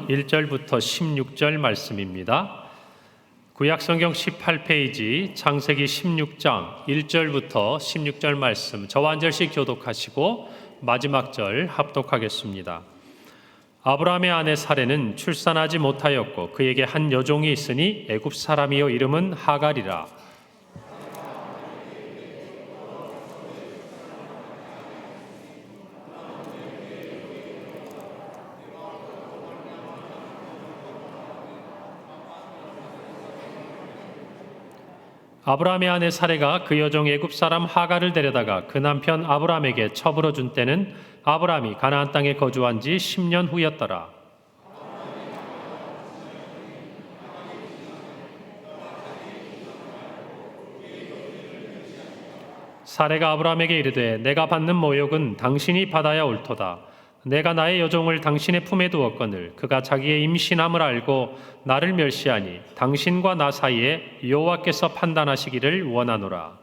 1절부터 16절 말씀입니다. 구약성경 18페이지 창세기 16장 1절부터 16절 말씀 저와 한 절씩 교독하시고 마지막 절 합독하겠습니다. 아브라함의 아내 사레는 출산하지 못하였고 그에게 한 여종이 있으니 애굽 사람이요 이름은 하갈이라. 아브라함의 아내 사레가 그 여종 애굽 사람 하갈을 데려다가 그 남편 아브라함에게 첩으로 준 때는 아브라함이 가나안 땅에 거주한 지 10년 후였더라. 사레가 아브라함에게 이르되 내가 받는 모욕은 당신이 받아야 옳도다. 내가 나의 여종을 당신의 품에 두었거늘 그가 자기의 임신함을 알고 나를 멸시하니 당신과 나 사이에 여호와께서 판단하시기를 원하노라.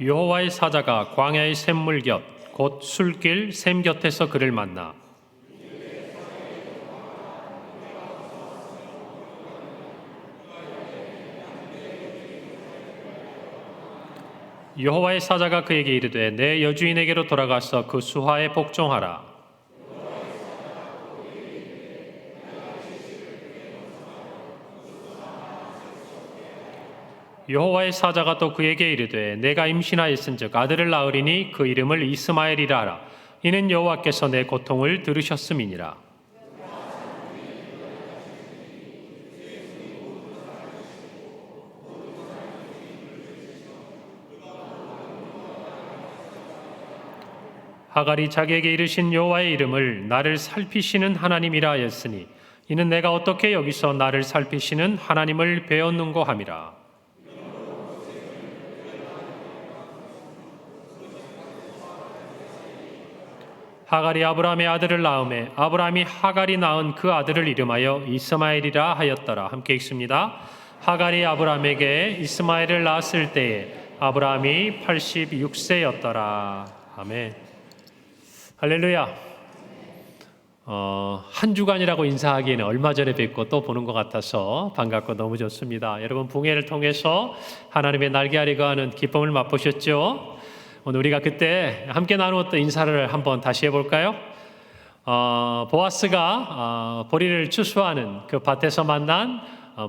여호와의 사자가 광야의 샘물 곁 곧 술길 샘 곁에서 그를 만나 여호와의 사자가 그에게 이르되 내 여주인에게로 돌아가서 그 수하에 복종하라. 여호와의 사자가 또 그에게 이르되 내가 임신하였은즉 아들을 낳으리니 그 이름을 이스마엘이라 하라. 이는 여호와께서 내 고통을 들으셨음이니라. 하갈이 자기에게 이르신 여호와의 이름을 나를 살피시는 하나님이라 하였으니 이는 내가 어떻게 여기서 나를 살피시는 하나님을 배웠는고 함이라. 하갈이 아브라함의 아들을 낳음에 아브라함이 하갈이 낳은 그 아들을 이름하여 이스마엘이라 하였더라. 함께 읽습니다. 하갈이 아브라함에게 이스마엘을 낳았을 때에 아브라함이 86세였더라. 아멘. 할렐루야. 한 주간이라고 인사하기에는 얼마 전에 뵙고 또 보는 것 같아서 반갑고 너무 좋습니다. 여러분 붕해를 통해서 하나님의 날개 아래가 하는 기쁨을 맛보셨죠? 오늘 우리가 그때 함께 나누었던 인사를 한번 다시 해볼까요? 보아스가 보리를 추수하는 그 밭에서 만난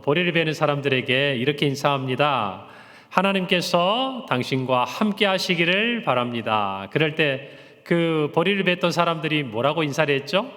보리를 베는 사람들에게 이렇게 인사합니다. 하나님께서 당신과 함께 하시기를 바랍니다. 그럴 때 그 보리를 뱉던 사람들이 뭐라고 인사를 했죠?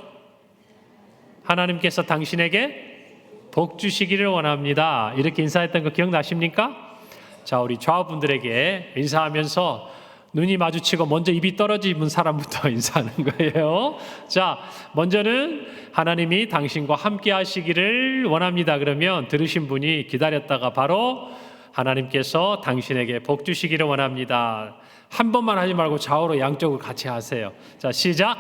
하나님께서 당신에게 복 주시기를 원합니다. 이렇게 인사했던 거 기억나십니까? 자, 우리 좌우분들에게 인사하면서 눈이 마주치고 먼저 입이 떨어지는 사람부터 인사하는 거예요. 자, 먼저는 하나님이 당신과 함께 하시기를 원합니다. 그러면 들으신 분이 기다렸다가 바로 하나님께서 당신에게 복 주시기를 원합니다. 한 번만 하지 말고 좌우로 양쪽으로 같이 하세요. 자, 시작.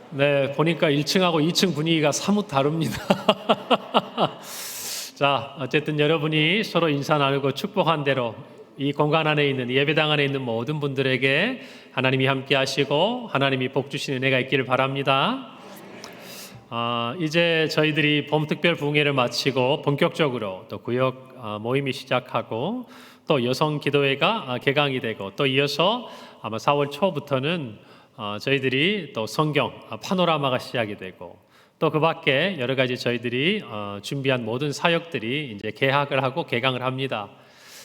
네, 보니까 1층하고 2층 분위기가 사뭇 다릅니다. 자, 어쨌든 여러분이 서로 인사 나누고 축복한 대로 이 공간 안에 있는 예배당 안에 있는 모든 분들에게 하나님이 함께 하시고 하나님이 복 주시는 은혜가 있기를 바랍니다. 이제 저희들이 봄특별 부흥회를 마치고 본격적으로 또 구역 모임이 시작하고 또 여성 기도회가 개강이 되고 또 이어서 아마 4월 초부터는 저희들이 또 성경 파노라마가 시작이 되고 또 그 밖에 여러 가지 저희들이 준비한 모든 사역들이 이제 개학을 하고 개강을 합니다.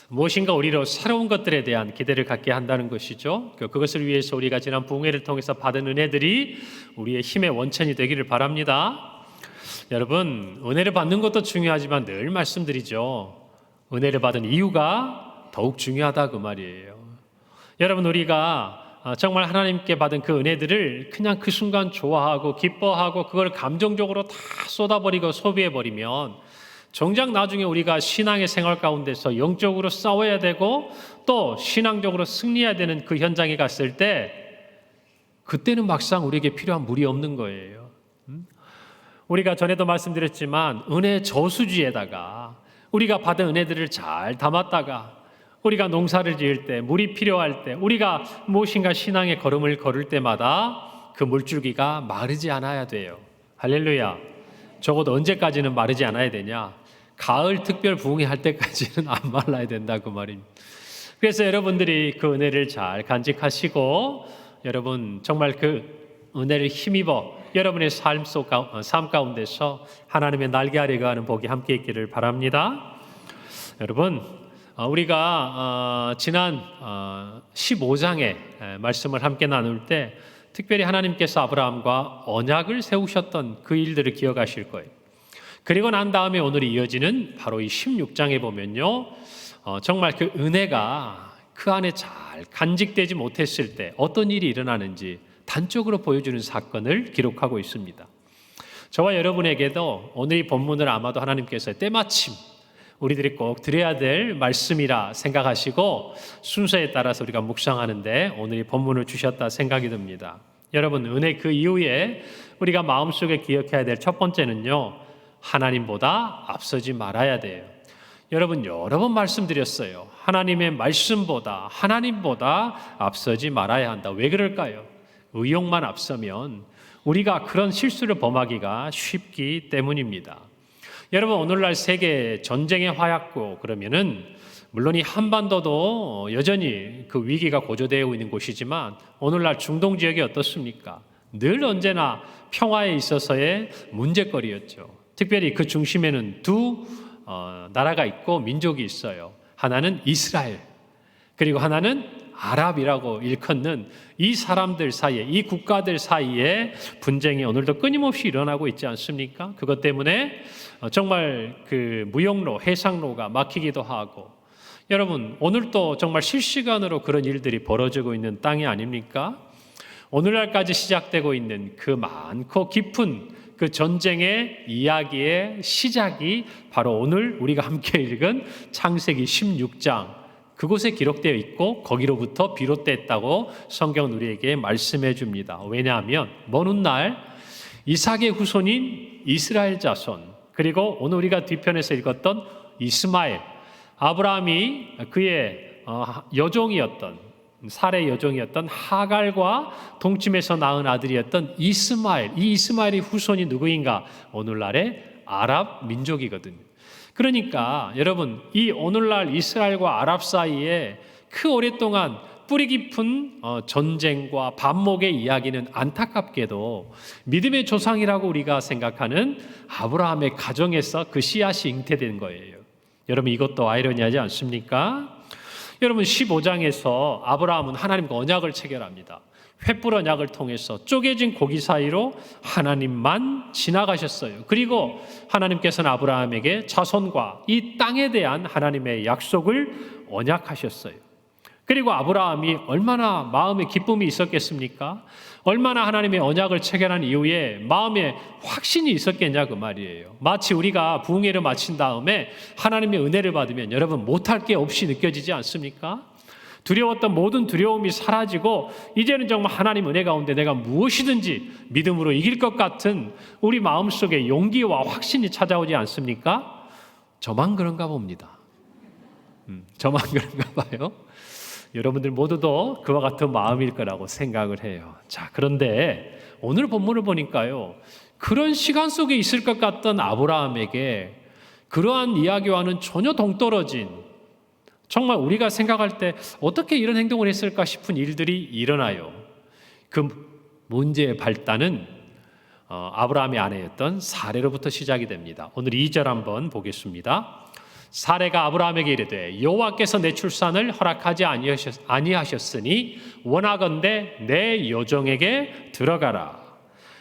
무엇인가 우리로 새로운 것들에 대한 기대를 갖게 한다는 것이죠. 그것을 위해서 우리가 지난 부흥회를 통해서 받은 은혜들이 우리의 힘의 원천이 되기를 바랍니다. 여러분, 은혜를 받는 것도 중요하지만 늘 말씀드리죠. 은혜를 받은 이유가 더욱 중요하다 그 말이에요. 여러분, 우리가 정말 하나님께 받은 그 은혜들을 그냥 그 순간 좋아하고 기뻐하고 그걸 감정적으로 다 쏟아버리고 소비해버리면 정작 나중에 우리가 신앙의 생활 가운데서 영적으로 싸워야 되고 또 신앙적으로 승리해야 되는 그 현장에 갔을 때 그때는 막상 우리에게 필요한 물이 없는 거예요. 우리가 전에도 말씀드렸지만 은혜 저수지에다가 우리가 받은 은혜들을 잘 담았다가 우리가 농사를 지을 때 물이 필요할 때 우리가 무엇인가 신앙의 걸음을 걸을 때마다 그 물줄기가 마르지 않아야 돼요. 할렐루야. 적어도 언제까지는 마르지 않아야 되냐? 가을 특별 부흥회 할 때까지는 안 말라야 된다 그 말입니다. 그래서 여러분들이 그 은혜를 잘 간직하시고 여러분 정말 그 은혜를 힘입어 여러분의 삶 가운데서 하나님의 날개 아래 거하는 복이 함께 있기를 바랍니다. 여러분 우리가 지난 15장의 말씀을 함께 나눌 때 특별히 하나님께서 아브라함과 언약을 세우셨던 그 일들을 기억하실 거예요. 그리고 난 다음에 오늘 이어지는 바로 이 16장에 보면요, 정말 그 은혜가 그 안에 잘 간직되지 못했을 때 어떤 일이 일어나는지 단적으로 보여주는 사건을 기록하고 있습니다. 저와 여러분에게도 오늘 이 본문을 아마도 하나님께서 때마침 우리들이 꼭 드려야 될 말씀이라 생각하시고 순서에 따라서 우리가 묵상하는데 오늘 이 본문을 주셨다 생각이 듭니다. 여러분 은혜 그 이후에 우리가 마음속에 기억해야 될 첫 번째는요, 하나님보다 앞서지 말아야 돼요. 여러분 여러 번 말씀드렸어요. 하나님의 말씀보다 하나님보다 앞서지 말아야 한다. 왜 그럴까요? 의욕만 앞서면 우리가 그런 실수를 범하기가 쉽기 때문입니다. 여러분 오늘날 세계 전쟁의 화약고 그러면은 물론 이 한반도도 여전히 그 위기가 고조되어 있는 곳이지만 오늘날 중동 지역이 어떻습니까? 늘 언제나 평화에 있어서의 문제거리였죠. 특별히 그 중심에는 두 나라가 있고 민족이 있어요. 하나는 이스라엘, 그리고 하나는 아랍이라고 일컫는 이 사람들 사이에, 이 국가들 사이에 분쟁이 오늘도 끊임없이 일어나고 있지 않습니까? 그것 때문에 정말 그 무역로, 해상로가 막히기도 하고, 여러분 오늘도 정말 실시간으로 그런 일들이 벌어지고 있는 땅이 아닙니까? 오늘날까지 시작되고 있는 그 많고 깊은 그 전쟁의 이야기의 시작이 바로 오늘 우리가 함께 읽은 창세기 16장 그곳에 기록되어 있고 거기로부터 비롯됐다고 성경은 우리에게 말씀해 줍니다. 왜냐하면 먼 훗날 이삭의 후손인 이스라엘 자손, 그리고 오늘 우리가 뒤편에서 읽었던 이스마엘, 아브라함이 그의 여종이었던 살의 여종이었던 하갈과 동침해서 낳은 아들이었던 이스마엘, 이 이스마엘의 후손이 누구인가? 오늘날의 아랍 민족이거든요. 그러니까 여러분 이 오늘날 이스라엘과 아랍 사이에 그 오랫동안 뿌리 깊은 전쟁과 반목의 이야기는 안타깝게도 믿음의 조상이라고 우리가 생각하는 아브라함의 가정에서 그 씨앗이 잉태된 거예요. 여러분 이것도 아이러니하지 않습니까? 여러분 15장에서 아브라함은 하나님과 언약을 체결합니다. 횃불 언약을 통해서 쪼개진 고기 사이로 하나님만 지나가셨어요. 그리고 하나님께서는 아브라함에게 자손과 이 땅에 대한 하나님의 약속을 언약하셨어요. 그리고 아브라함이 얼마나 마음에 기쁨이 있었겠습니까? 얼마나 하나님의 언약을 체결한 이후에 마음에 확신이 있었겠냐 그 말이에요. 마치 우리가 부흥회를 마친 다음에 하나님의 은혜를 받으면 여러분 못할 게 없이 느껴지지 않습니까? 두려웠던 모든 두려움이 사라지고 이제는 정말 하나님 은혜 가운데 내가 무엇이든지 믿음으로 이길 것 같은 우리 마음속에 용기와 확신이 찾아오지 않습니까? 저만 그런가 봅니다. 저만 그런가 봐요. 여러분들 모두도 그와 같은 마음일 거라고 생각을 해요. 자, 그런데 오늘 본문을 보니까요, 그런 시간 속에 있을 것 같던 아브라함에게 그러한 이야기와는 전혀 동떨어진, 정말 우리가 생각할 때 어떻게 이런 행동을 했을까 싶은 일들이 일어나요. 그 문제의 발단은 아브라함의 아내였던 사레로부터 시작이 됩니다. 오늘 2절 한번 보겠습니다. 사레가 아브라함에게 이르되 여호와께서 내 출산을 허락하지 아니하셨으니 원하건대 내 여종에게 들어가라.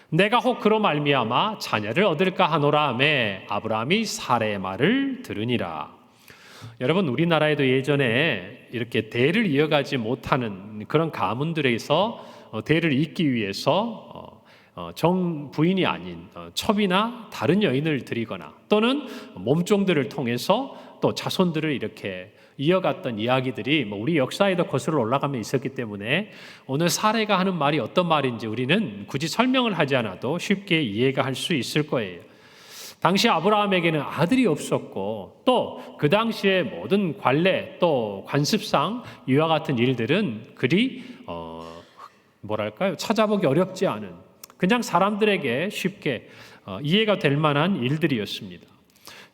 내가 혹 그로 말미암아 자녀를 얻을까 하노라 하매 아브라함이 사레의 말을 들으니라. 여러분 우리나라에도 예전에 이렇게 대를 이어가지 못하는 그런 가문들에서 대를 잇기 위해서 정 부인이 아닌 첩이나 다른 여인을 들이거나 또는 몸종들을 통해서 또 자손들을 이렇게 이어갔던 이야기들이 우리 역사에도 거슬러 올라가며 있었기 때문에 오늘 사례가 하는 말이 어떤 말인지 우리는 굳이 설명을 하지 않아도 쉽게 이해가 할 수 있을 거예요. 당시 아브라함에게는 아들이 없었고 또 그 당시에 모든 관례 또 관습상 이와 같은 일들은 그리 찾아보기 어렵지 않은 그냥 사람들에게 쉽게 이해가 될 만한 일들이었습니다.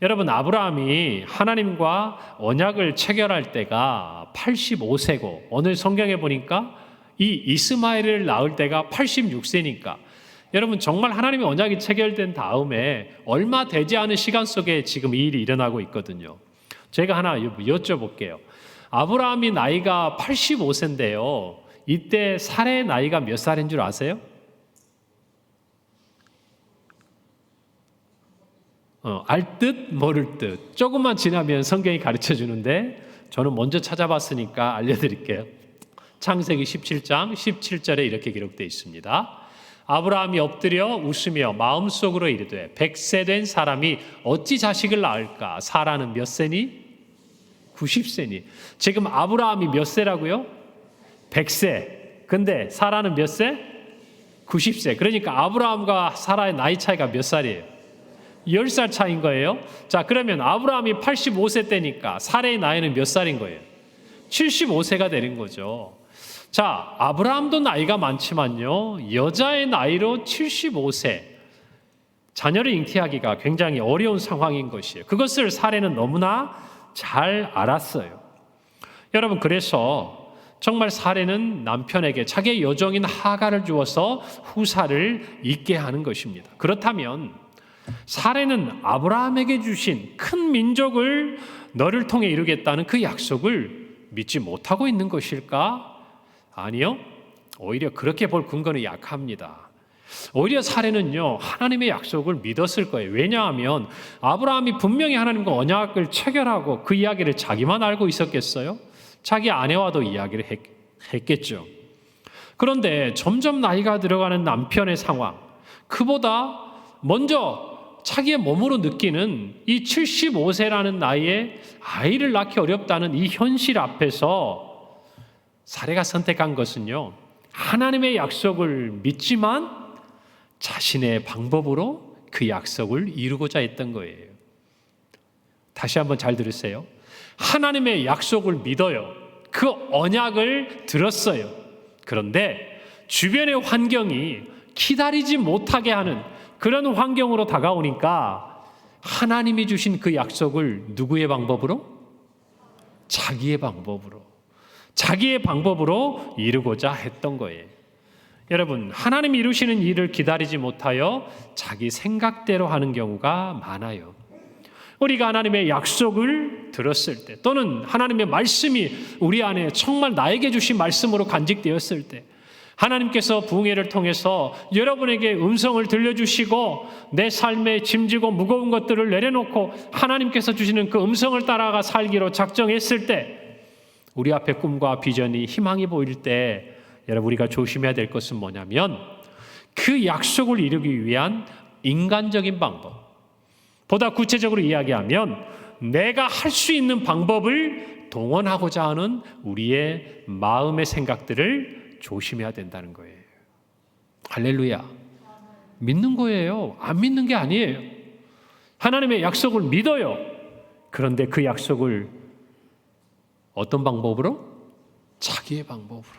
여러분, 아브라함이 하나님과 언약을 체결할 때가 85세고 오늘 성경에 보니까 이 이스마엘을 낳을 때가 86세니까 여러분 정말 하나님의 언약이 체결된 다음에 얼마 되지 않은 시간 속에 지금 이 일이 일어나고 있거든요. 제가 하나 여쭤볼게요. 아브라함이 나이가 85세인데요. 이때 사레의 나이가 몇 살인 줄 아세요? 알 듯 모를 듯 조금만 지나면 성경이 가르쳐 주는데 저는 먼저 찾아봤으니까 알려드릴게요. 창세기 17장 17절에 이렇게 기록되어 있습니다. 아브라함이 엎드려 웃으며 마음속으로 이르되 100세 된 사람이 어찌 자식을 낳을까? 사라는 몇 세니? 90세니. 지금 아브라함이 몇 세라고요? 100세. 근데 사라는 몇 세? 90세. 그러니까 아브라함과 사라의 나이 차이가 몇 살이에요? 10살 차이인 거예요. 자, 그러면 아브라함이 85세 때니까 사라의 나이는 몇 살인 거예요? 75세가 되는 거죠. 자, 아브라함도 나이가 많지만요, 여자의 나이로 75세, 자녀를 잉태하기가 굉장히 어려운 상황인 것이에요. 그것을 사례는 너무나 잘 알았어요. 여러분, 그래서 정말 사례는 남편에게 자기의 여종인 하가를 주어서 후사를 잇게 하는 것입니다. 그렇다면 사례는 아브라함에게 주신 큰 민족을 너를 통해 이루겠다는 그 약속을 믿지 못하고 있는 것일까? 아니요. 오히려 그렇게 볼 근거는 약합니다. 오히려 사례는요, 하나님의 약속을 믿었을 거예요. 왜냐하면 아브라함이 분명히 하나님과 언약을 체결하고 그 이야기를 자기만 알고 있었겠어요? 자기 아내와도 이야기를 했겠죠. 그런데 점점 나이가 들어가는 남편의 상황, 그보다 먼저 자기의 몸으로 느끼는 이 75세라는 나이에 아이를 낳기 어렵다는 이 현실 앞에서 사례가 선택한 것은요, 하나님의 약속을 믿지만 자신의 방법으로 그 약속을 이루고자 했던 거예요. 다시 한번 잘 들으세요. 하나님의 약속을 믿어요. 그 언약을 들었어요. 그런데 주변의 환경이 기다리지 못하게 하는 그런 환경으로 다가오니까 하나님이 주신 그 약속을 누구의 방법으로? 자기의 방법으로 이루고자 했던 거예요. 여러분, 하나님이 이루시는 일을 기다리지 못하여 자기 생각대로 하는 경우가 많아요. 우리가 하나님의 약속을 들었을 때 또는 하나님의 말씀이 우리 안에 정말 나에게 주신 말씀으로 간직되었을 때 하나님께서 부흥회를 통해서 여러분에게 음성을 들려주시고 내 삶에 짐지고 무거운 것들을 내려놓고 하나님께서 주시는 그 음성을 따라가 살기로 작정했을 때 우리 앞에 꿈과 비전이 희망이 보일 때 여러분 우리가 조심해야 될 것은 뭐냐면 그 약속을 이루기 위한 인간적인 방법, 보다 구체적으로 이야기하면 내가 할 수 있는 방법을 동원하고자 하는 우리의 마음의 생각들을 조심해야 된다는 거예요. 할렐루야. 믿는 거예요. 안 믿는 게 아니에요. 하나님의 약속을 믿어요. 그런데 그 약속을 어떤 방법으로? 자기의 방법으로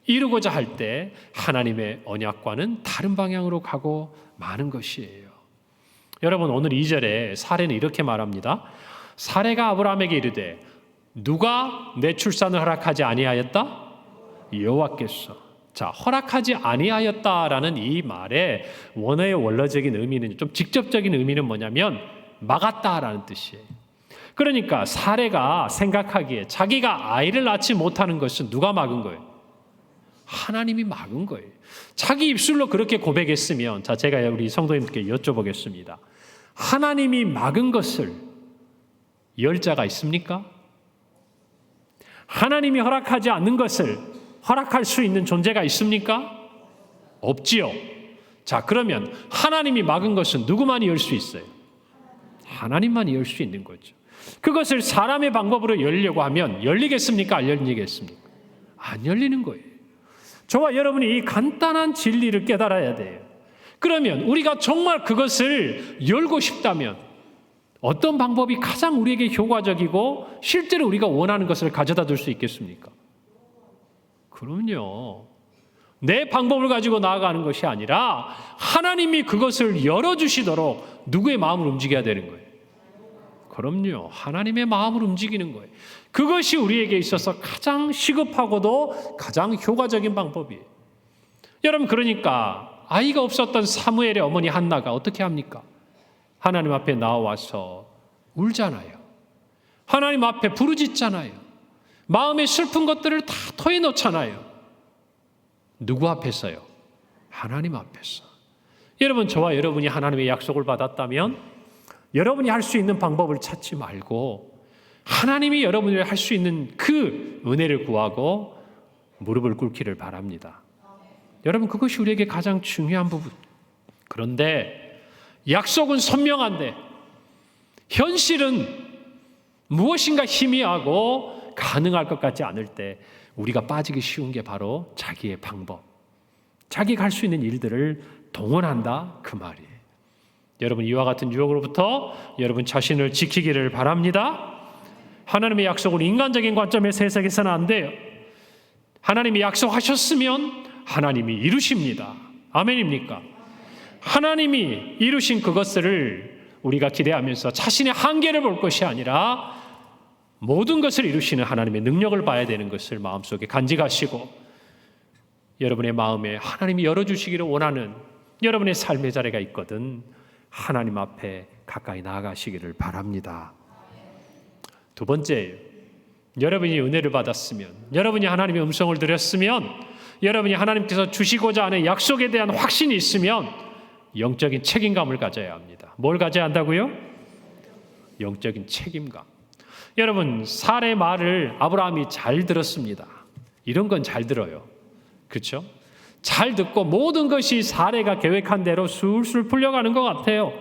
이루고자 할 때 하나님의 언약과는 다른 방향으로 가고 마는 것이에요. 여러분, 오늘 2절에 사례는 이렇게 말합니다. 사례가 아브라함에게 이르되 누가 내 출산을 허락하지 아니하였다? 여호와께서. 자, 허락하지 아니하였다라는 이 말의 원어의 원어적인 의미는, 좀 직접적인 의미는 뭐냐면 막았다라는 뜻이에요. 그러니까 사례가 생각하기에 자기가 아이를 낳지 못하는 것은 누가 막은 거예요? 하나님이 막은 거예요. 자기 입술로 그렇게 고백했으면, 자, 제가 우리 성도님께 여쭤보겠습니다. 하나님이 막은 것을 열 자가 있습니까? 하나님이 허락하지 않는 것을 허락할 수 있는 존재가 있습니까? 없지요. 자, 그러면 하나님이 막은 것은 누구만이 열 수 있어요? 하나님만이 열 수 있는 거죠. 그것을 사람의 방법으로 열려고 하면 열리겠습니까? 안 열리겠습니까? 안 열리는 거예요. 저와 여러분이 이 간단한 진리를 깨달아야 돼요. 그러면 우리가 정말 그것을 열고 싶다면 어떤 방법이 가장 우리에게 효과적이고 실제로 우리가 원하는 것을 가져다 줄 수 있겠습니까? 그럼요. 내 방법을 가지고 나아가는 것이 아니라 하나님이 그것을 열어주시도록 누구의 마음을 움직여야 되는 거예요? 그럼요. 하나님의 마음을 움직이는 거예요. 그것이 우리에게 있어서 가장 시급하고도 가장 효과적인 방법이에요. 여러분, 그러니까 아이가 없었던 사무엘의 어머니 한나가 어떻게 합니까? 하나님 앞에 나와서 울잖아요. 하나님 앞에 부르짖잖아요. 마음의 슬픈 것들을 다 토해놓잖아요. 누구 앞에서요? 하나님 앞에서. 여러분, 저와 여러분이 하나님의 약속을 받았다면 여러분이 할 수 있는 방법을 찾지 말고 하나님이 여러분이 할 수 있는 그 은혜를 구하고 무릎을 꿇기를 바랍니다. 여러분, 그것이 우리에게 가장 중요한 부분. 그런데 약속은 선명한데 현실은 무엇인가 희미하고 가능할 것 같지 않을 때 우리가 빠지기 쉬운 게 바로 자기의 방법, 자기가 할 수 있는 일들을 동원한다, 그 말이에요. 여러분, 이와 같은 유혹으로부터 여러분 자신을 지키기를 바랍니다. 하나님의 약속은 인간적인 관점에서 해석해서는 안 돼요. 하나님이 약속하셨으면 하나님이 이루십니다. 아멘입니까? 하나님이 이루신 그것을 우리가 기대하면서 자신의 한계를 볼 것이 아니라 모든 것을 이루시는 하나님의 능력을 봐야 되는 것을 마음속에 간직하시고 여러분의 마음에 하나님이 열어주시기를 원하는 여러분의 삶의 자리가 있거든 하나님 앞에 가까이 나아가시기를 바랍니다. 두 번째, 여러분이 은혜를 받았으면, 여러분이 하나님의 음성을 들었으면, 여러분이 하나님께서 주시고자 하는 약속에 대한 확신이 있으면 영적인 책임감을 가져야 합니다. 뭘 가져야 한다고요? 영적인 책임감. 여러분, 사례 말을 아브라함이 잘 들었습니다. 이런 건 잘 들어요. 그렇죠? 잘 듣고 모든 것이 사례가 계획한 대로 술술 풀려가는 것 같아요.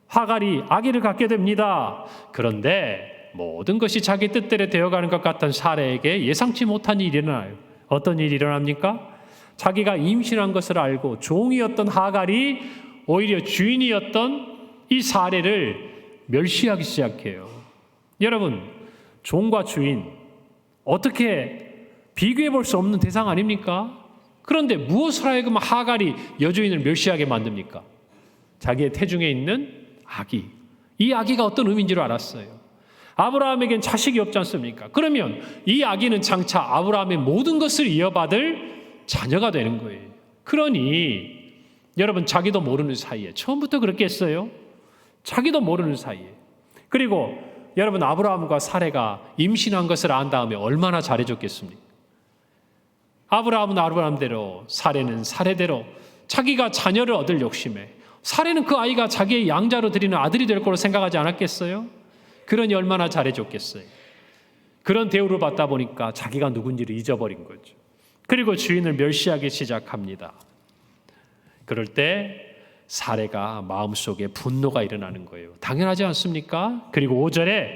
하갈이 아기를 갖게 됩니다. 그런데 모든 것이 자기 뜻대로 되어가는 것 같은 사례에게 예상치 못한 일이 일어나요. 어떤 일이 일어납니까? 자기가 임신한 것을 알고 종이었던 하갈이 오히려 주인이었던 이 사례를 멸시하기 시작해요. 여러분, 종과 주인 어떻게 비교해 볼 수 없는 대상 아닙니까? 그런데 무엇을 하여금 하갈이 여주인을 멸시하게 만듭니까? 자기의 태중에 있는 아기. 이 아기가 어떤 의미인 줄 알았어요. 아브라함에겐 자식이 없지 않습니까? 그러면 이 아기는 장차 아브라함의 모든 것을 이어받을 자녀가 되는 거예요. 그러니 여러분, 자기도 모르는 사이에, 처음부터 그렇게 했어요. 자기도 모르는 사이에. 그리고 여러분, 아브라함과 사레가 임신한 것을 안 다음에 얼마나 잘해줬겠습니까? 아브라함은 아브라함대로, 사레는 사레대로 자기가 자녀를 얻을 욕심에, 사레는 그 아이가 자기의 양자로 드리는 아들이 될 거로 생각하지 않았겠어요? 그러니 얼마나 잘해줬겠어요? 그런 대우를 받다 보니까 자기가 누군지를 잊어버린 거죠. 그리고 주인을 멸시하기 시작합니다. 그럴 때 사레가 마음속에 분노가 일어나는 거예요. 당연하지 않습니까? 그리고 5절에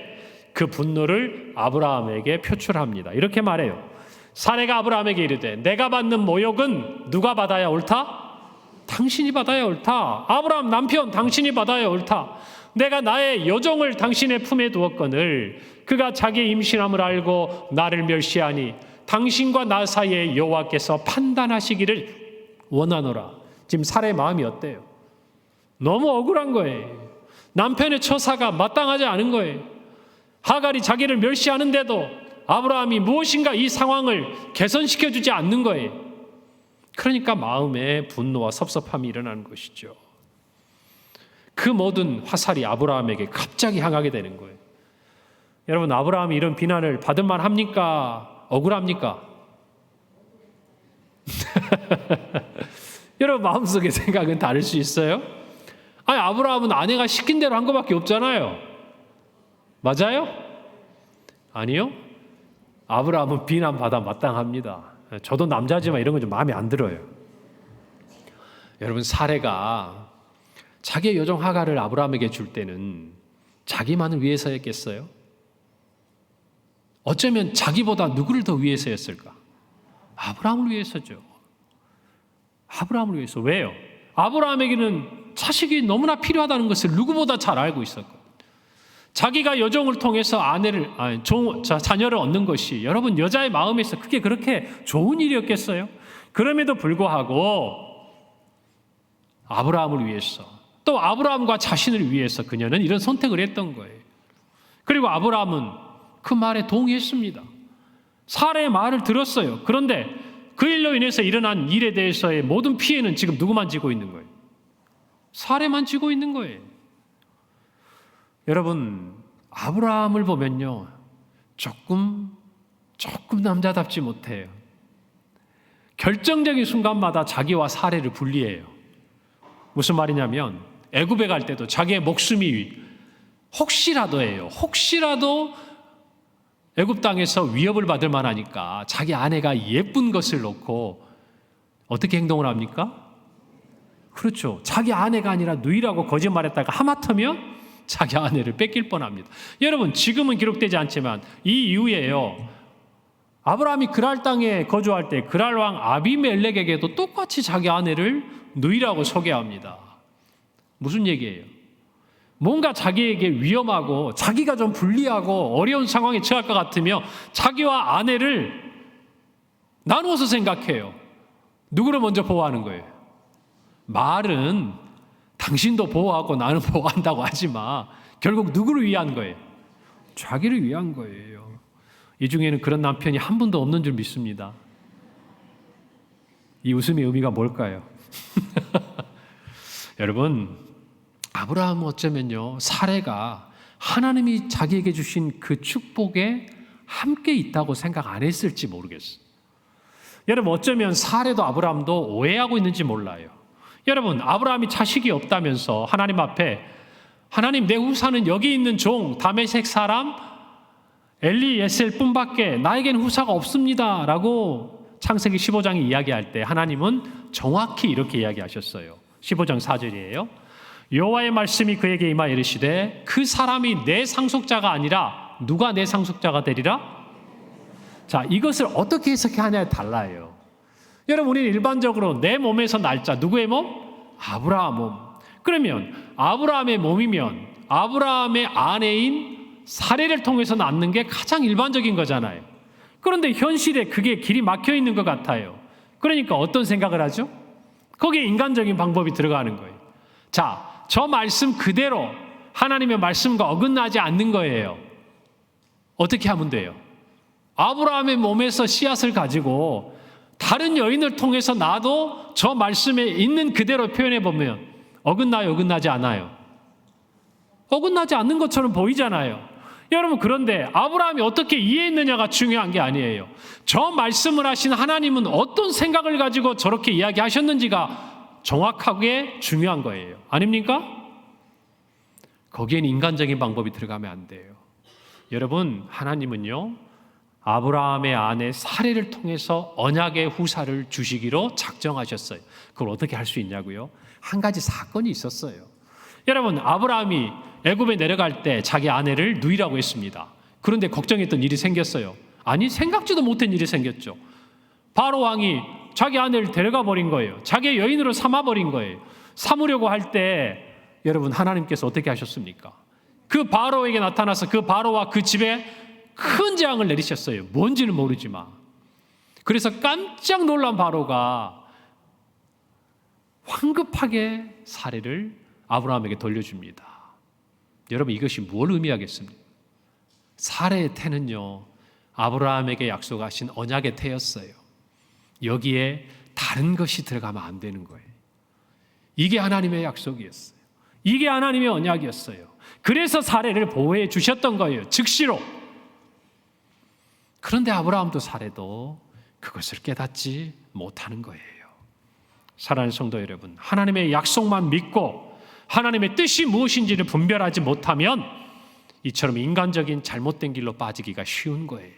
그 분노를 아브라함에게 표출합니다. 이렇게 말해요. 사레가 아브라함에게 이르되 내가 받는 모욕은 누가 받아야 옳다? 당신이 받아야 옳다. 아브라함 남편, 당신이 받아야 옳다. 내가 나의 여종을 당신의 품에 두었거늘 그가 자기의 임신함을 알고 나를 멸시하니 당신과 나 사이에 여호와께서 판단하시기를 원하노라. 지금 사레의 마음이 어때요? 너무 억울한 거예요. 남편의 처사가 마땅하지 않은 거예요. 하갈이 자기를 멸시하는데도 아브라함이 무엇인가 이 상황을 개선시켜주지 않는 거예요. 그러니까 마음에 분노와 섭섭함이 일어나는 것이죠. 그 모든 화살이 아브라함에게 갑자기 향하게 되는 거예요. 여러분, 아브라함이 이런 비난을 받을 만합니까? 억울합니까? 여러분, 마음속의 생각은 다를 수 있어요? 아니, 아브라함은 아내가 시킨 대로 한 것밖에 없잖아요. 맞아요? 아니요? 아브라함은 비난받아 마땅합니다. 저도 남자지만 이런 건 좀 마음에 안 들어요. 여러분, 사레가 자기의 여종 하갈을 아브라함에게 줄 때는 자기만을 위해서였겠어요? 어쩌면 자기보다 누구를 더 위해서였을까? 아브라함을 위해서죠. 아브라함을 위해서. 왜요? 아브라함에게는 자식이 너무나 필요하다는 것을 누구보다 잘 알고 있었고, 자기가 여종을 통해서 자녀를 얻는 것이 여러분 여자의 마음에서 그게 그렇게 좋은 일이었겠어요? 그럼에도 불구하고 아브라함을 위해서, 또 아브라함과 자신을 위해서 그녀는 이런 선택을 했던 거예요. 그리고 아브라함은 그 말에 동의했습니다. 사라의 말을 들었어요. 그런데 그 일로 인해서 일어난 일에 대해서의 모든 피해는 지금 누구만 지고 있는 거예요? 사라만 지고 있는 거예요. 여러분, 아브라함을 보면요, 조금 남자답지 못해요. 결정적인 순간마다 자기와 사라를 분리해요. 무슨 말이냐면 애굽에 갈 때도 자기의 목숨이 혹시라도 애굽 땅에서 위협을 받을 만하니까 자기 아내가 예쁜 것을 놓고 어떻게 행동을 합니까? 그렇죠. 자기 아내가 아니라 누이라고 거짓말했다가 하마터면 자기 아내를 뺏길 뻔합니다. 여러분, 지금은 기록되지 않지만 이 이후에요, 아브라함이 그랄 땅에 거주할 때 그랄 왕 아비멜렉에게도 똑같이 자기 아내를 누이라고 소개합니다. 무슨 얘기예요? 뭔가 자기에게 위험하고 자기가 좀 불리하고 어려운 상황에 처할 것 같으며 자기와 아내를 나누어서 생각해요. 누구를 먼저 보호하는 거예요? 말은 당신도 보호하고 나는 보호한다고 하지 마. 결국 누구를 위한 거예요? 자기를 위한 거예요. 이 중에는 그런 남편이 한 분도 없는 줄 믿습니다. 이 웃음의 의미가 뭘까요? 여러분, 아브라함은 어쩌면요, 사레가 하나님이 자기에게 주신 그 축복에 함께 있다고 생각 안 했을지 모르겠어요. 여러분, 어쩌면 사레도 아브라함도 오해하고 있는지 몰라요. 여러분, 아브라함이 자식이 없다면서 하나님 앞에, 하나님, 내 후사는 여기 있는 종 다메섹 사람 엘리에셀 뿐밖에 나에겐 후사가 없습니다 라고 창세기 15장에 이야기할 때 하나님은 정확히 이렇게 이야기하셨어요. 15장 4절이에요. 여호와의 말씀이 그에게 임하여 이르시되 그 사람이 내 상속자가 아니라 누가 내 상속자가 되리라? 자, 이것을 어떻게 해석하냐에 달라요. 여러분, 우리는 일반적으로 내 몸에서 날자, 누구의 몸? 아브라함 몸. 그러면 아브라함의 몸이면 아브라함의 아내인 사레를 통해서 낳는 게 가장 일반적인 거잖아요. 그런데 현실에 그게 길이 막혀 있는 것 같아요. 그러니까 어떤 생각을 하죠? 거기에 인간적인 방법이 들어가는 거예요. 자, 저 말씀 그대로 하나님의 말씀과 어긋나지 않는 거예요. 어떻게 하면 돼요? 아브라함의 몸에서 씨앗을 가지고 다른 여인을 통해서 나도 저 말씀에 있는 그대로 표현해 보면 어긋나요? 어긋나지 않아요? 어긋나지 않는 것처럼 보이잖아요. 여러분, 그런데 아브라함이 어떻게 이해했느냐가 중요한 게 아니에요. 저 말씀을 하신 하나님은 어떤 생각을 가지고 저렇게 이야기하셨는지가 정확하게 중요한 거예요. 아닙니까? 거기엔 인간적인 방법이 들어가면 안 돼요. 여러분, 하나님은요, 아브라함의 아내 사레를 통해서 언약의 후사를 주시기로 작정하셨어요. 그걸 어떻게 할 수 있냐고요? 한 가지 사건이 있었어요. 여러분, 아브라함이 애굽에 내려갈 때 자기 아내를 누이라고 했습니다. 그런데 걱정했던 일이 생겼어요. 아니, 생각지도 못한 일이 생겼죠. 바로 왕이 자기 아내를 데려가 버린 거예요. 자기의 여인으로 삼아버린 거예요. 삼으려고 할 때 여러분, 하나님께서 어떻게 하셨습니까? 그 바로에게 나타나서 그 바로와 그 집에 큰 재앙을 내리셨어요. 뭔지는 모르지만. 그래서 깜짝 놀란 바로가 황급하게 사례를 아브라함에게 돌려줍니다. 여러분, 이것이 뭘 의미하겠습니까? 사레의 태는요, 아브라함에게 약속하신 언약의 태였어요. 여기에 다른 것이 들어가면 안 되는 거예요. 이게 하나님의 약속이었어요. 이게 하나님의 언약이었어요. 그래서 사레를 보호해 주셨던 거예요. 즉시로. 그런데 아브라함도 사레도 그것을 깨닫지 못하는 거예요. 사랑하는 성도 여러분, 하나님의 약속만 믿고 하나님의 뜻이 무엇인지를 분별하지 못하면 이처럼 인간적인 잘못된 길로 빠지기가 쉬운 거예요.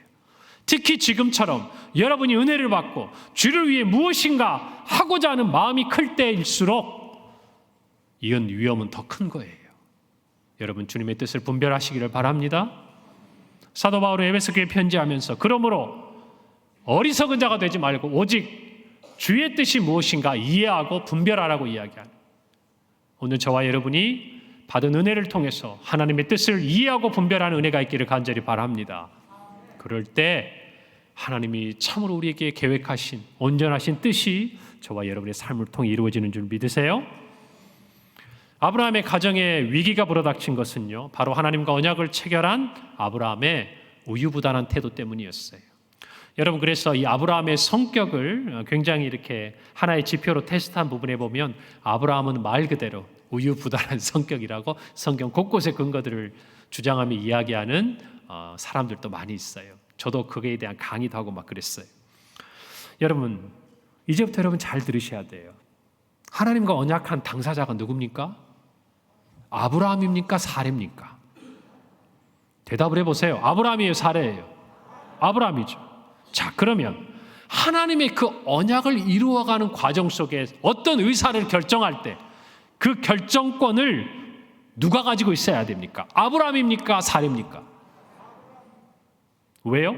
특히 지금처럼 여러분이 은혜를 받고 주를 위해 무엇인가 하고자 하는 마음이 클 때일수록 이런 위험은 더 큰 거예요. 여러분, 주님의 뜻을 분별하시기를 바랍니다. 사도 바울은 에베소 교회에 편지하면서 그러므로 어리석은 자가 되지 말고 오직 주의 뜻이 무엇인가 이해하고 분별하라고 이야기하는, 오늘 저와 여러분이 받은 은혜를 통해서 하나님의 뜻을 이해하고 분별하는 은혜가 있기를 간절히 바랍니다. 그럴 때 하나님이 참으로 우리에게 계획하신 온전하신 뜻이 저와 여러분의 삶을 통해 이루어지는 줄 믿으세요? 아브라함의 가정에 위기가 불어닥친 것은요, 바로 하나님과 언약을 체결한 아브라함의 우유부단한 태도 때문이었어요. 여러분, 그래서 이 아브라함의 성격을 굉장히 이렇게 하나의 지표로 테스트한 부분에 보면 아브라함은 말 그대로 우유부단한 성격이라고 성경 곳곳에 근거들을 주장하며 이야기하는 사람들도 많이 있어요. 저도 그거에 대한 강의도 하고 막 그랬어요. 여러분, 이제부터 여러분 잘 들으셔야 돼요. 하나님과 언약한 당사자가 누굽니까? 아브라함입니까? 사례입니까? 대답을 해보세요. 아브라함이에요? 사례예요? 아브라함이죠. 자, 그러면 하나님의 그 언약을 이루어가는 과정 속에 어떤 의사를 결정할 때 그 결정권을 누가 가지고 있어야 됩니까? 아브라함입니까? 사례입니까? 왜요?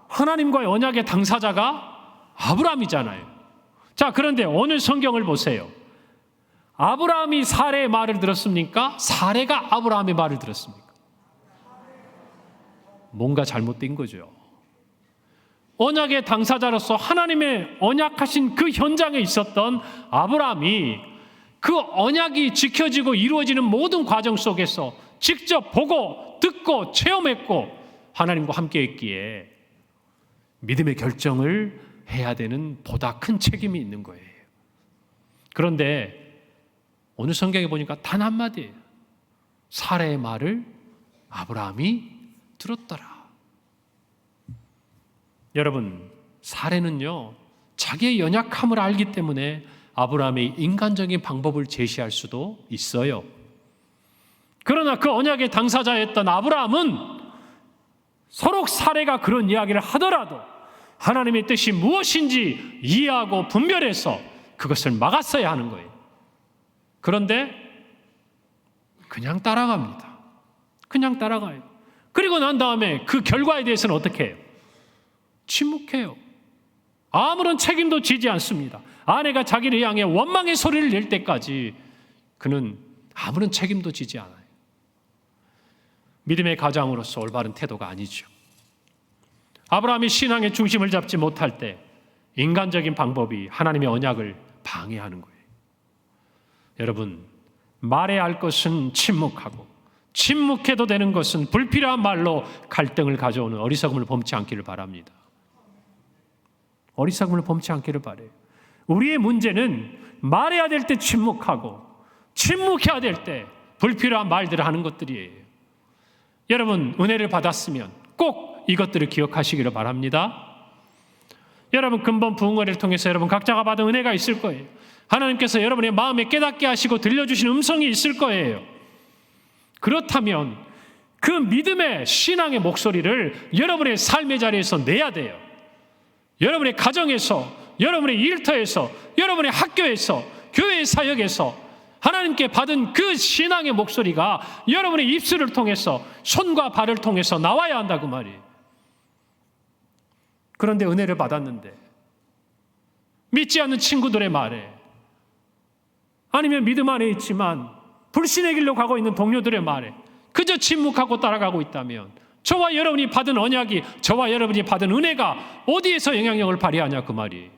하나님과의 언약의 당사자가 아브라함이잖아요. 자, 그런데 오늘 성경을 보세요. 아브라함이 사례의 말을 들었습니까? 사례가 아브라함의 말을 들었습니까? 뭔가 잘못된 거죠. 언약의 당사자로서 하나님의 언약하신 그 현장에 있었던 아브라함이 그 언약이 지켜지고 이루어지는 모든 과정 속에서 직접 보고 듣고 체험했고 하나님과 함께 했기에 믿음의 결정을 해야 되는 보다 큰 책임이 있는 거예요. 그런데 오늘 성경에 보니까 단 한마디예요. 사례의 말을 아브라함이 들었더라. 여러분, 사례는요, 자기의 연약함을 알기 때문에 아브라함의 인간적인 방법을 제시할 수도 있어요. 그러나 그 언약의 당사자였던 아브라함은 서로 사례가 그런 이야기를 하더라도 하나님의 뜻이 무엇인지 이해하고 분별해서 그것을 막았어야 하는 거예요. 그런데 그냥 따라갑니다. 그냥 따라가요. 그리고 난 다음에 그 결과에 대해서는 어떻게 해요? 침묵해요. 아무런 책임도 지지 않습니다. 아내가 자기를 향해 원망의 소리를 낼 때까지 그는 아무런 책임도 지지 않아요. 믿음의 가장으로서 올바른 태도가 아니죠. 아브라함이 신앙의 중심을 잡지 못할 때 인간적인 방법이 하나님의 언약을 방해하는 거예요. 여러분, 말해야 할 것은 침묵하고 침묵해도 되는 것은 불필요한 말로 갈등을 가져오는 어리석음을 범치 않기를 바랍니다. 어리석음을 범치 않기를 바라요. 우리의 문제는 말해야 될 때 침묵하고 침묵해야 될 때 불필요한 말들을 하는 것들이에요. 여러분, 은혜를 받았으면 꼭 이것들을 기억하시기를 바랍니다. 여러분, 근본 부흥회를 통해서 여러분 각자가 받은 은혜가 있을 거예요. 하나님께서 여러분의 마음에 깨닫게 하시고 들려주신 음성이 있을 거예요. 그렇다면 그 믿음의 신앙의 목소리를 여러분의 삶의 자리에서 내야 돼요. 여러분의 가정에서, 여러분의 일터에서, 여러분의 학교에서, 교회의 사역에서 하나님께 받은 그 신앙의 목소리가 여러분의 입술을 통해서, 손과 발을 통해서 나와야 한다고 말이에요. 그런데 은혜를 받았는데 믿지 않는 친구들의 말에, 아니면 믿음 안에 있지만 불신의 길로 가고 있는 동료들의 말에 그저 침묵하고 따라가고 있다면 저와 여러분이 받은 언약이, 저와 여러분이 받은 은혜가 어디에서 영향력을 발휘하냐 그 말이에요.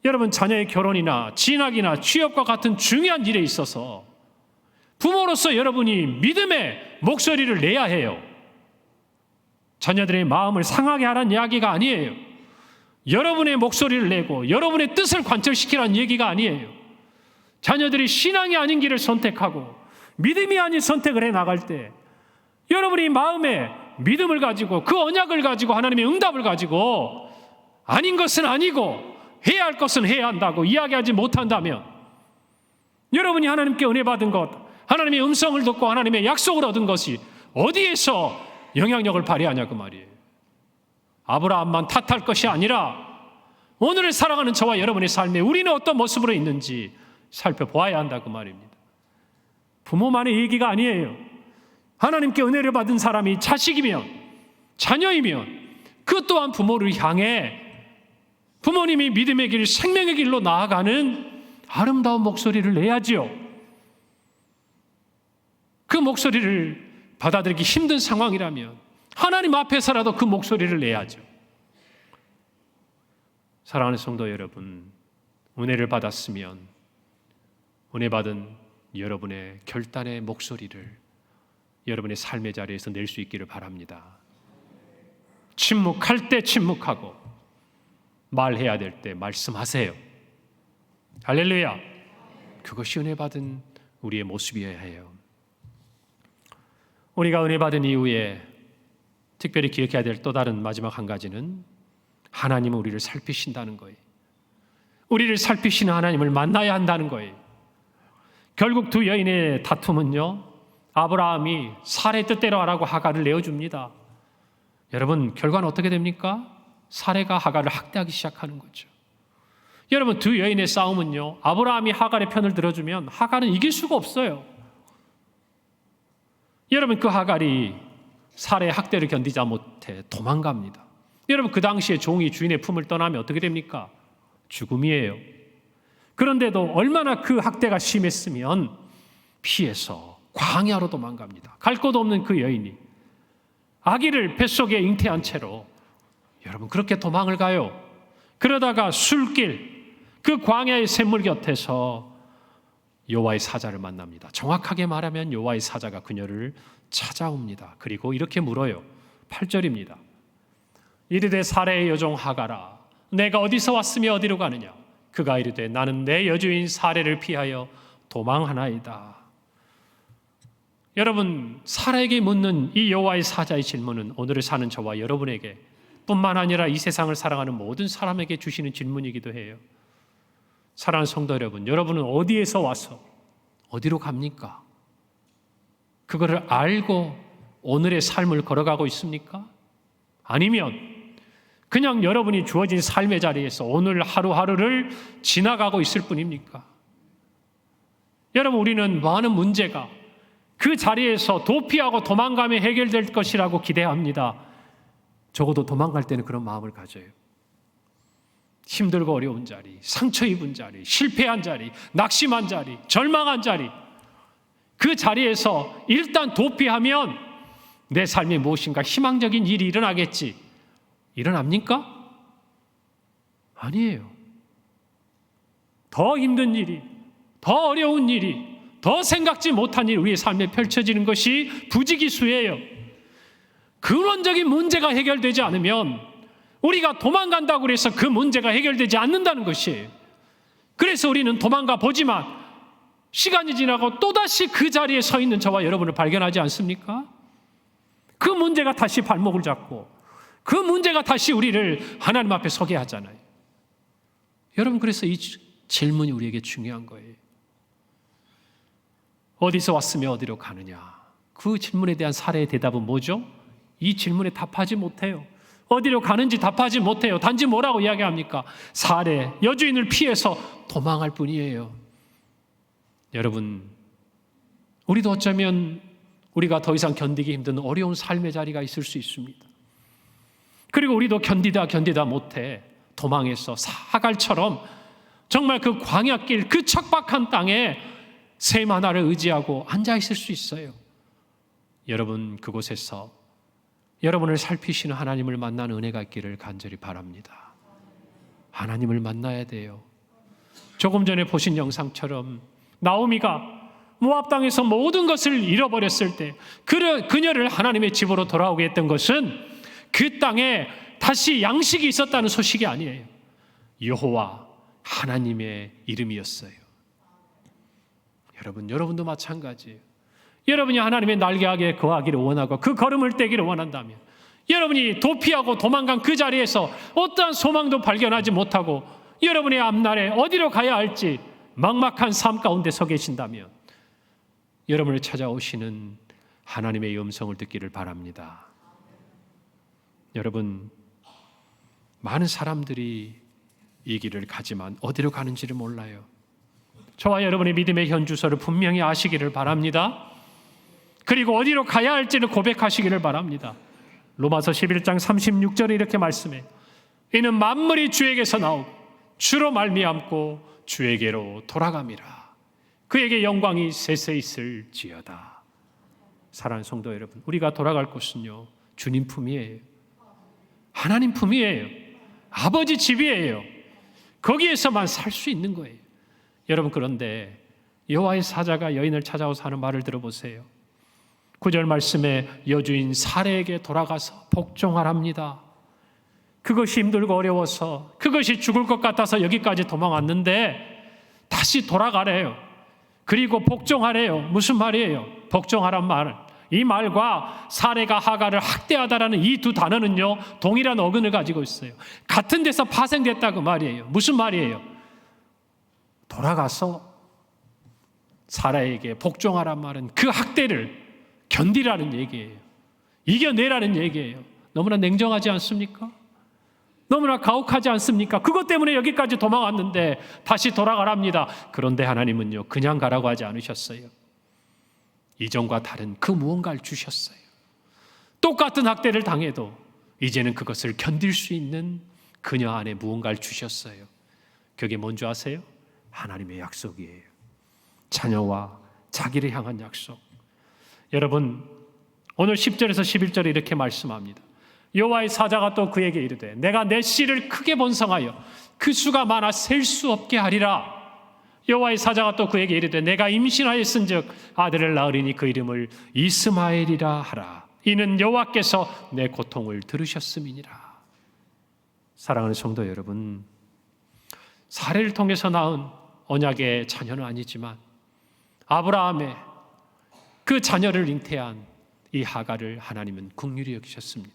여러분, 자녀의 결혼이나 진학이나 취업과 같은 중요한 일에 있어서 부모로서 여러분이 믿음의 목소리를 내야 해요. 자녀들의 마음을 상하게 하라는 이야기가 아니에요. 여러분의 목소리를 내고 여러분의 뜻을 관철시키라는 얘기가 아니에요. 자녀들이 신앙이 아닌 길을 선택하고 믿음이 아닌 선택을 해나갈 때 여러분이 마음에 믿음을 가지고 그 언약을 가지고 하나님의 응답을 가지고 아닌 것은 아니고 해야 할 것은 해야 한다고 이야기하지 못한다면 여러분이 하나님께 은혜 받은 것, 하나님의 음성을 듣고 하나님의 약속을 얻은 것이 어디에서 영향력을 발휘하냐 그 말이에요. 아브라함만 탓할 것이 아니라 오늘을 살아가는 저와 여러분의 삶에 우리는 어떤 모습으로 있는지 살펴보아야 한다 그 말입니다. 부모만의 얘기가 아니에요. 하나님께 은혜를 받은 사람이 자식이면, 자녀이면 그 또한 부모를 향해 부모님이 믿음의 길, 생명의 길로 나아가는 아름다운 목소리를 내야지요. 그 목소리를 받아들이기 힘든 상황이라면 하나님 앞에서라도 그 목소리를 내야죠. 사랑하는 성도 여러분, 은혜를 받았으면 은혜 받은 여러분의 결단의 목소리를 여러분의 삶의 자리에서 낼 수 있기를 바랍니다. 침묵할 때 침묵하고 말해야 될 때 말씀하세요. 할렐루야. 그것이 은혜 받은 우리의 모습이어야 해요. 우리가 은혜 받은 이후에 특별히 기억해야 될 또 다른 마지막 한 가지는 하나님은 우리를 살피신다는 거예요. 우리를 살피시는 하나님을 만나야 한다는 거예요. 결국 두 여인의 다툼은요, 아브라함이 사례 뜻대로 하라고 하갈을 내어줍니다. 여러분, 결과는 어떻게 됩니까? 사례가 하갈을 학대하기 시작하는 거죠. 여러분, 두 여인의 싸움은요, 아브라함이 하갈의 편을 들어주면 하갈은 이길 수가 없어요. 여러분, 그 하갈이 사례의 학대를 견디지 못해 도망갑니다. 여러분, 그 당시에 종이 주인의 품을 떠나면 어떻게 됩니까? 죽음이에요. 그런데도 얼마나 그 학대가 심했으면 피해서 광야로 도망갑니다. 갈 곳 없는 그 여인이 아기를 뱃속에 잉태한 채로 여러분 그렇게 도망을 가요. 그러다가 술길, 그 광야의 샘물 곁에서 여호와의 사자를 만납니다. 정확하게 말하면 여호와의 사자가 그녀를 찾아옵니다. 그리고 이렇게 물어요. 8절입니다. 이르되 사례의 여종 하갈아, 내가 어디서 왔으며 어디로 가느냐? 그가 이르되 나는 내 여주인 사례를 피하여 도망하나이다. 여러분, 사례에게 묻는 이 여호와의 사자의 질문은 오늘을 사는 저와 여러분에게 뿐만 아니라 이 세상을 살아가는 모든 사람에게 주시는 질문이기도 해요. 사랑하는 성도 여러분, 여러분은 어디에서 와서 어디로 갑니까? 그거를 알고 오늘의 삶을 걸어가고 있습니까? 아니면 그냥 여러분이 주어진 삶의 자리에서 오늘 하루하루를 지나가고 있을 뿐입니까? 여러분, 우리는 많은 문제가 그 자리에서 도피하고 도망가며 해결될 것이라고 기대합니다. 적어도 도망갈 때는 그런 마음을 가져요. 힘들고 어려운 자리, 상처 입은 자리, 실패한 자리, 낙심한 자리, 절망한 자리, 그 자리에서 일단 도피하면 내 삶에 무엇인가 희망적인 일이 일어나겠지. 일어납니까? 아니에요. 더 힘든 일이, 더 어려운 일이, 더 생각지 못한 일이 우리의 삶에 펼쳐지는 것이 부지기수예요. 근원적인 문제가 해결되지 않으면 우리가 도망간다고 해서 그 문제가 해결되지 않는다는 것이에요. 그래서 우리는 도망가 보지만 시간이 지나고 또다시 그 자리에 서 있는 저와 여러분을 발견하지 않습니까? 그 문제가 다시 발목을 잡고 그 문제가 다시 우리를 하나님 앞에 서게 하잖아요. 여러분, 그래서 이 질문이 우리에게 중요한 거예요. 어디서 왔으며 어디로 가느냐? 그 질문에 대한 사례의 대답은 뭐죠? 이 질문에 답하지 못해요. 어디로 가는지 답하지 못해요. 단지 뭐라고 이야기합니까? 사례, 여주인을 피해서 도망할 뿐이에요. 여러분, 우리도 어쩌면 우리가 더 이상 견디기 힘든 어려운 삶의 자리가 있을 수 있습니다. 그리고 우리도 견디다 못해 도망해서 하갈처럼 정말 그 광야길, 그 척박한 땅에 샘 하나를 의지하고 앉아 있을 수 있어요. 여러분, 그곳에서 여러분을 살피시는 하나님을 만나는 은혜가 있기를 간절히 바랍니다. 하나님을 만나야 돼요. 조금 전에 보신 영상처럼 나오미가 모압 땅에서 모든 것을 잃어버렸을 때 그녀를 하나님의 집으로 돌아오게 했던 것은 그 땅에 다시 양식이 있었다는 소식이 아니에요. 여호와 하나님의 이름이었어요. 여러분도 마찬가지예요. 여러분이 하나님의 날개하게 거하기를 원하고 그 걸음을 떼기를 원한다면, 여러분이 도피하고 도망간 그 자리에서 어떠한 소망도 발견하지 못하고 여러분의 앞날에 어디로 가야 할지 막막한 삶 가운데 서 계신다면 여러분을 찾아오시는 하나님의 음성을 듣기를 바랍니다. 여러분, 많은 사람들이 이 길을 가지만 어디로 가는지를 몰라요. 저와 여러분의 믿음의 현주소를 분명히 아시기를 바랍니다. 그리고 어디로 가야 할지를 고백하시기를 바랍니다. 로마서 11장 36절에 이렇게 말씀해요. 이는 만물이 주에게서 나오고 주로 말미암고 주에게로 돌아감이라. 그에게 영광이 세세 있을지어다. 사랑하는 성도 여러분, 우리가 돌아갈 곳은요, 주님 품이에요. 하나님 품이에요. 아버지 집이에요. 거기에서만 살 수 있는 거예요. 여러분, 그런데 여호와의 사자가 여인을 찾아와서 하는 말을 들어보세요. 9절 말씀에 여주인 사레에게 돌아가서 복종하랍니다. 그것이 힘들고 어려워서, 그것이 죽을 것 같아서 여기까지 도망왔는데 다시 돌아가래요. 그리고 복종하래요. 무슨 말이에요? 복종하란 말은, 이 말과 사레가 하갈을 학대하다라는 이 두 단어는요, 동일한 어근을 가지고 있어요. 같은 데서 파생됐다 그 말이에요. 무슨 말이에요? 돌아가서 사라에게 복종하란 말은 그 학대를 견디라는 얘기예요. 이겨내라는 얘기예요. 너무나 냉정하지 않습니까? 너무나 가혹하지 않습니까? 그것 때문에 여기까지 도망왔는데 다시 돌아가랍니다. 그런데 하나님은요, 그냥 가라고 하지 않으셨어요. 이전과 다른 그 무언가를 주셨어요. 똑같은 학대를 당해도 이제는 그것을 견딜 수 있는 그녀 안에 무언가를 주셨어요. 그게 뭔지 아세요? 하나님의 약속이에요. 자녀와 자기를 향한 약속. 여러분, 오늘 10절에서 11절에 이렇게 말씀합니다. 여호와의 사자가 또 그에게 이르되 내가 내 씨를 크게 번성하여 그 수가 많아 셀 수 없게 하리라. 여호와의 사자가 또 그에게 이르되 내가 임신하였은즉 아들을 낳으리니 그 이름을 이스마엘이라 하라. 이는 여호와께서 내 고통을 들으셨음이니라. 사랑하는 성도 여러분, 사례를 통해서 낳은 언약의 자녀는 아니지만 아브라함의 그 자녀를 잉태한 이 하갈을 하나님은 긍휼히 여기셨습니다.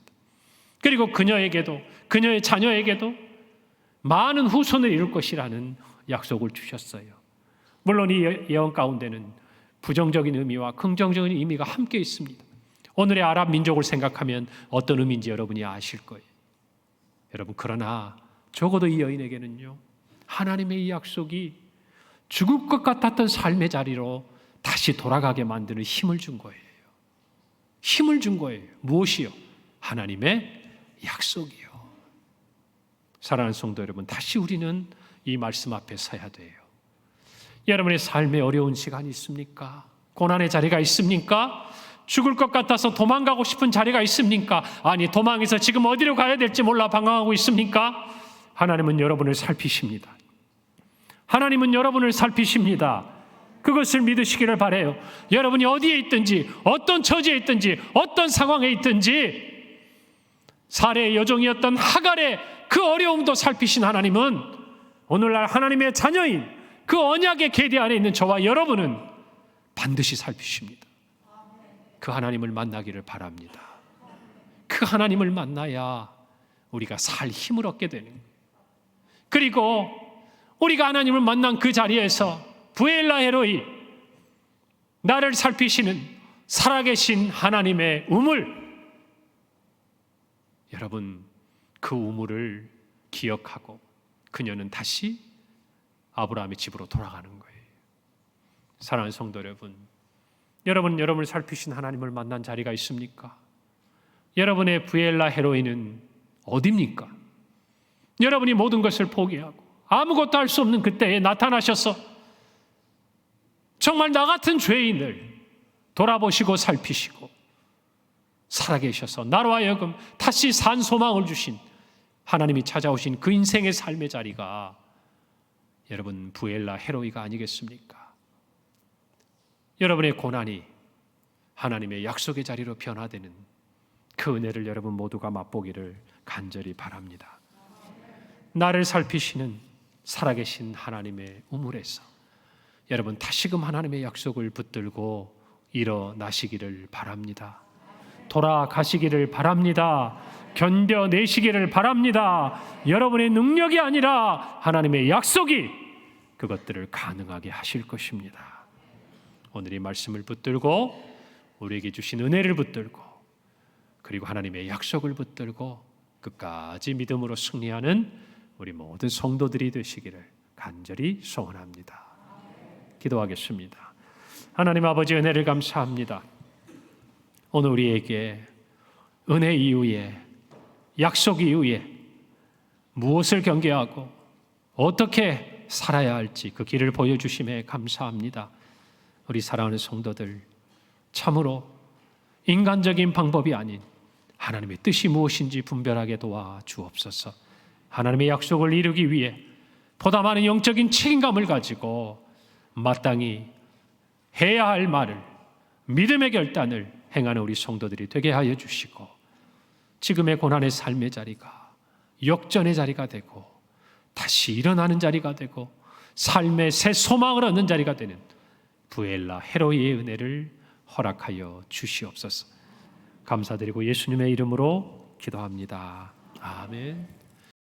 그리고 그녀에게도, 그녀의 자녀에게도 많은 후손을 이룰 것이라는 약속을 주셨어요. 물론 이 예언 가운데는 부정적인 의미와 긍정적인 의미가 함께 있습니다. 오늘의 아랍 민족을 생각하면 어떤 의미인지 여러분이 아실 거예요. 여러분, 그러나 적어도 이 여인에게는요, 하나님의 이 약속이 죽을 것 같았던 삶의 자리로 다시 돌아가게 만드는 힘을 준 거예요. 힘을 준 거예요. 무엇이요? 하나님의 약속이요. 사랑하는 성도 여러분, 다시 우리는 이 말씀 앞에 서야 돼요. 여러분의 삶에 어려운 시간이 있습니까? 고난의 자리가 있습니까? 죽을 것 같아서 도망가고 싶은 자리가 있습니까? 아니, 도망해서 지금 어디로 가야 될지 몰라 방황하고 있습니까? 하나님은 여러분을 살피십니다. 하나님은 여러분을 살피십니다. 그것을 믿으시기를 바라요. 여러분이 어디에 있든지, 어떤 처지에 있든지, 어떤 상황에 있든지 사레의 여종이었던 하갈의 그 어려움도 살피신 하나님은 오늘날 하나님의 자녀인 그 언약의 계대 안에 있는 저와 여러분은 반드시 살피십니다. 그 하나님을 만나기를 바랍니다. 그 하나님을 만나야 우리가 살 힘을 얻게 되는 거예요. 그리고 우리가 하나님을 만난 그 자리에서 부엘라 헤로이, 나를 살피시는 살아계신 하나님의 우물, 여러분, 그 우물을 기억하고 그녀는 다시 아브라함의 집으로 돌아가는 거예요. 사랑하는 성도 여러분, 여러분을 살피신 하나님을 만난 자리가 있습니까? 여러분의 부엘라 헤로이는 어디입니까? 여러분이 모든 것을 포기하고 아무것도 할 수 없는 그때에 나타나셔서 정말 나 같은 죄인을 돌아보시고 살피시고 살아계셔서 나로 하여금 다시 산 소망을 주신 하나님이 찾아오신 그 인생의 삶의 자리가 여러분 부엘라 헤로이가 아니겠습니까? 여러분의 고난이 하나님의 약속의 자리로 변화되는 그 은혜를 여러분 모두가 맛보기를 간절히 바랍니다. 나를 살피시는 살아계신 하나님의 우물에서 여러분 다시금 하나님의 약속을 붙들고 일어나시기를 바랍니다. 돌아가시기를 바랍니다. 견뎌내시기를 바랍니다. 여러분의 능력이 아니라 하나님의 약속이 그것들을 가능하게 하실 것입니다. 오늘 이 말씀을 붙들고 우리에게 주신 은혜를 붙들고 그리고 하나님의 약속을 붙들고 끝까지 믿음으로 승리하는 우리 모든 성도들이 되시기를 간절히 소원합니다. 기도하겠습니다. 하나님 아버지, 은혜를 감사합니다. 오늘 우리에게 은혜 이후에, 약속 이후에 무엇을 경계하고 어떻게 살아야 할지 그 길을 보여주심에 감사합니다. 우리 사랑하는 성도들, 참으로 인간적인 방법이 아닌 하나님의 뜻이 무엇인지 분별하게 도와 주옵소서. 하나님의 약속을 이루기 위해 보다 많은 영적인 책임감을 가지고 마땅히 해야 할 말을, 믿음의 결단을 행하는 우리 성도들이 되게 하여 주시고, 지금의 고난의 삶의 자리가 역전의 자리가 되고 다시 일어나는 자리가 되고 삶의 새 소망을 얻는 자리가 되는 부엘라 헤로이의 은혜를 허락하여 주시옵소서. 감사드리고 예수님의 이름으로 기도합니다. 아멘.